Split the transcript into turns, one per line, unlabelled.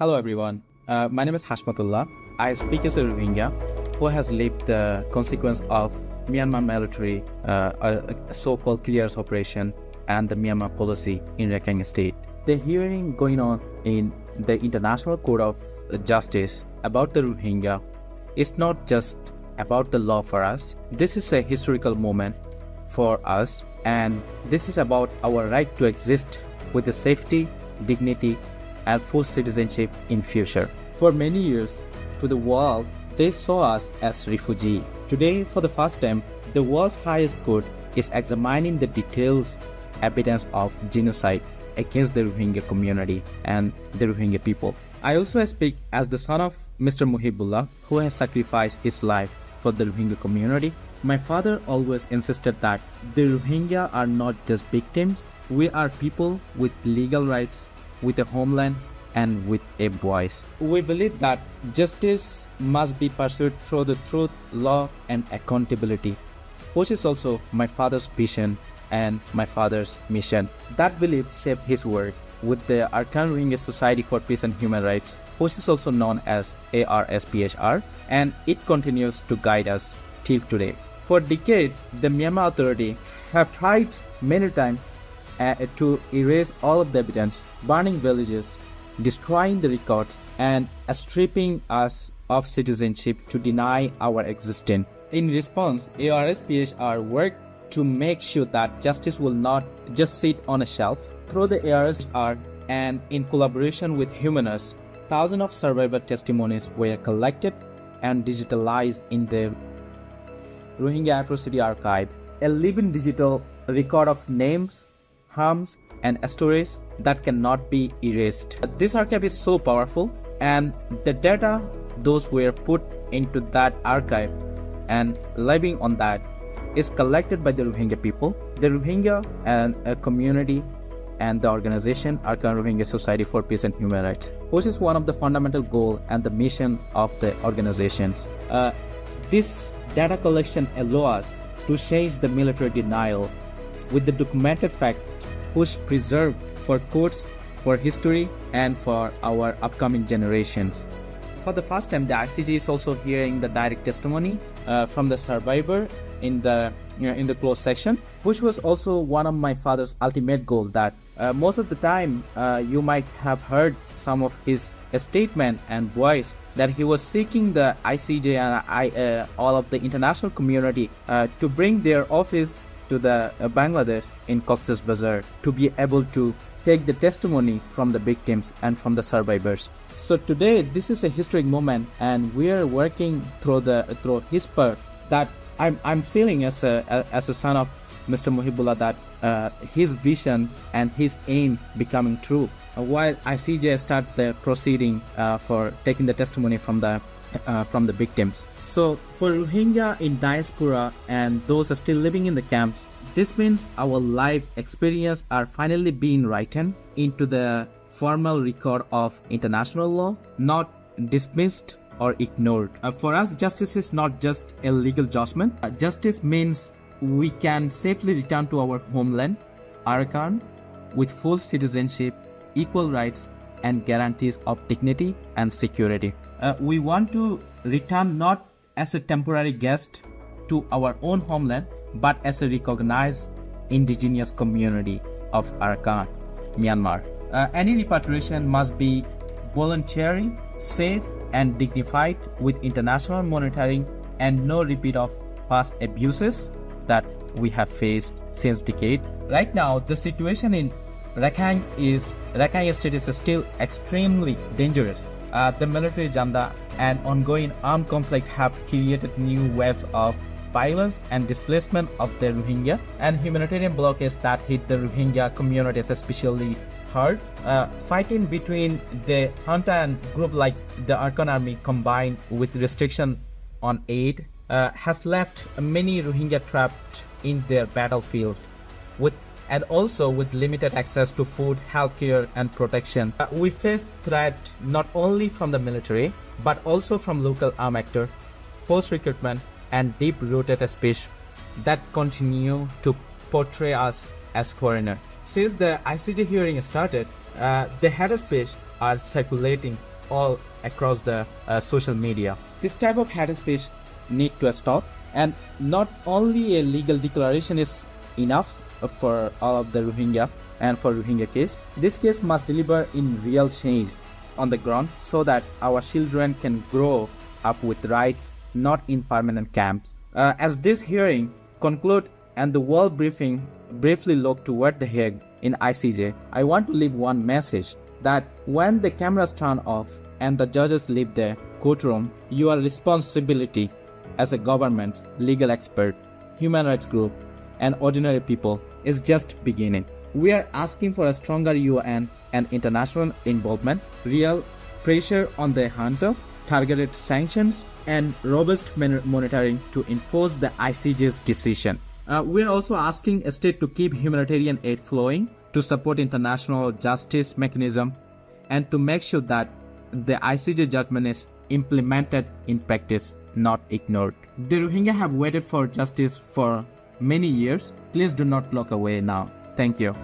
Hello everyone, my name is Hashmat Ullah. I speak as a Rohingya who has lived the consequence of Myanmar military so-called clearance operation and the Myanmar policy in Rakhine State. The hearing going on in the International Court of Justice about the Rohingya is not just about the law for us. This is a historical moment for us, and this is about our right to exist with the safety, dignity, and full citizenship in future. For many years, to the world, they saw us as refugees. Today, for the first time, the world's highest court is examining the details evidence of genocide against the Rohingya community and the Rohingya people. I also speak as the son of Mr. Mohib Ullah, who has sacrificed his life for the Rohingya community. My father always insisted that the Rohingya are not just victims. We are people with legal rights, with a homeland, and with a voice. We believe that justice must be pursued through the truth, law, and accountability, which is also my father's vision and my father's mission. That belief shaped his work with the Arkan Rohingya Society for Peace and Human Rights, which is also known as ARSPHR, and it continues to guide us till today. For decades, the Myanmar authority have tried many times to erase all of the evidence, burning villages, destroying the records, and stripping us of citizenship to deny our existence. In response, ARSPHR worked to make sure that justice will not just sit on a shelf. Through the ARSPHR and in collaboration with hūmānus, thousands of survivor testimonies were collected and digitalized in the Rohingya Atrocity Archive, a living digital record of names, harms, and stories that cannot be erased. This archive is so powerful, and the data those were put into that archive and living on that is collected by the Rohingya people, the Rohingya and a community, and the organization Arkan Rohingya Society for Peace and Human Rights, which is one of the fundamental goals and the mission of the organizations. This data collection allows us to change the military denial with the documented fact, which preserved for courts, for history, and for our upcoming generations. For the first time, the ICJ is also hearing the direct testimony from the survivor in the closed section, which was also one of my father's ultimate goal. That most of the time you might have heard some of his statement and voice that he was seeking the ICJ and all of the international community to bring their office to the Bangladesh in Cox's Bazar to be able to take the testimony from the victims and from the survivors. So today this is a historic moment, and we are working through his part that I'm feeling as a son of Mr. Mohib Ullah that his vision and his aim becoming true. While ICJ start the proceeding for taking the testimony from the victims. So for Rohingya in diaspora and those still living in the camps, this means our life experience are finally being written into the formal record of international law, not dismissed or ignored. For us, justice is not just a legal judgment. Justice means we can safely return to our homeland, Arakan, with full citizenship, equal rights, and guarantees of dignity and security. We want to return not as a temporary guest to our own homeland, but as a recognized indigenous community of Arakan, Myanmar. Any repatriation must be voluntary, safe, and dignified with international monitoring and no repeat of past abuses that we have faced since decades. Right now, the situation in Rakhine State is still extremely dangerous. The military agenda and ongoing armed conflict have created new waves of violence and displacement of the Rohingya, and humanitarian blockades that hit the Rohingya communities especially hard. Fighting between the junta and group like the Arkan army combined with restriction on aid has left many Rohingya trapped in their battlefield and also with limited access to food, healthcare, and protection. We face threat not only from the military, but also from local armed actors, forced recruitment, and deep-rooted speech that continue to portray us as foreigners. Since the ICJ hearing started, the head speech are circulating all across the social media. This type of hate speech need to stop, and not only a legal declaration is enough for all of the Rohingya and for Rohingya case. This case must deliver in real change on the ground so that our children can grow up with rights, not in permanent camps. As this hearing conclude and the world briefly look toward The Hague in ICJ, I want to leave one message that when the cameras turn off and the judges leave the courtroom, your responsibility as a government, legal expert, human rights group, and ordinary people is just beginning. We are asking for a stronger UN and international involvement, real pressure on the junta, targeted sanctions, and robust monitoring to enforce the ICJ's decision. We are also asking a state to keep humanitarian aid flowing, to support international justice mechanism, and to make sure that the ICJ judgment is implemented in practice, not ignored. The Rohingya have waited for justice for many years. Please do not look away now. Thank you.